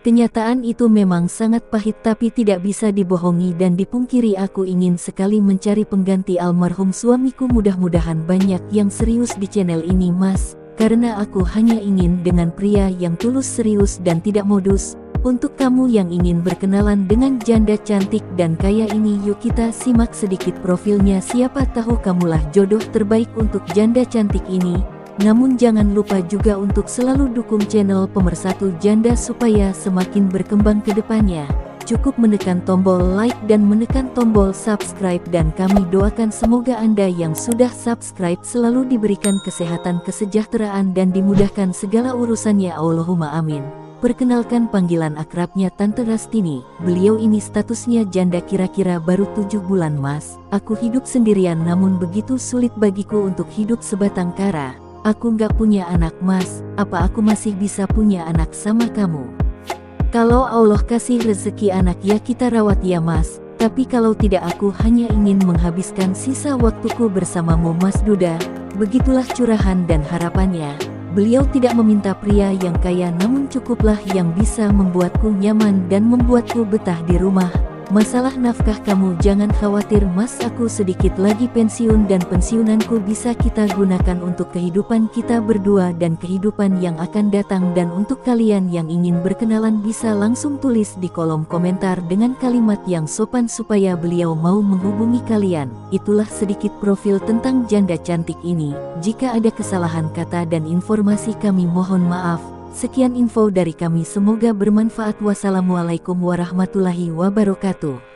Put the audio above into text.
Kenyataan itu memang sangat pahit tapi tidak bisa dibohongi dan dipungkiri. Aku ingin sekali mencari pengganti almarhum suamiku. Mudah-mudahan banyak yang serius di channel ini Mas, karena aku hanya ingin dengan pria yang tulus, serius dan tidak modus. Untuk kamu yang ingin berkenalan dengan janda cantik dan kaya ini, yuk kita simak sedikit profilnya. Siapa tahu kamulah jodoh terbaik untuk janda cantik ini. Namun jangan lupa juga untuk selalu dukung channel Pemersatu Janda supaya semakin berkembang ke depannya. Cukup menekan tombol like dan menekan tombol subscribe, dan kami doakan semoga Anda yang sudah subscribe selalu diberikan kesehatan, kesejahteraan dan dimudahkan segala urusannya. Allahumma amin. Perkenalkan, panggilan akrabnya Tante Rastini. Beliau ini statusnya janda, kira-kira baru 7 bulan Mas. Aku hidup sendirian namun begitu sulit bagiku untuk hidup sebatang kara. Aku nggak punya anak Mas, apa aku masih bisa punya anak sama kamu? Kalau Allah kasih rezeki anak ya kita rawat ya Mas, tapi kalau tidak aku hanya ingin menghabiskan sisa waktuku bersamamu Mas Duda. Begitulah curahan dan harapannya. Beliau tidak meminta pria yang kaya namun cukuplah yang bisa membuatku nyaman dan membuatku betah di rumah. Masalah nafkah kamu jangan khawatir Mas, aku sedikit lagi pensiun dan pensiunanku bisa kita gunakan untuk kehidupan kita berdua dan kehidupan yang akan datang. Dan untuk kalian yang ingin berkenalan bisa langsung tulis di kolom komentar dengan kalimat yang sopan supaya beliau mau menghubungi kalian. Itulah sedikit profil tentang janda cantik ini. Jika ada kesalahan kata dan informasi kami mohon maaf. Sekian info dari kami, semoga bermanfaat. Wassalamualaikum warahmatullahi wabarakatuh.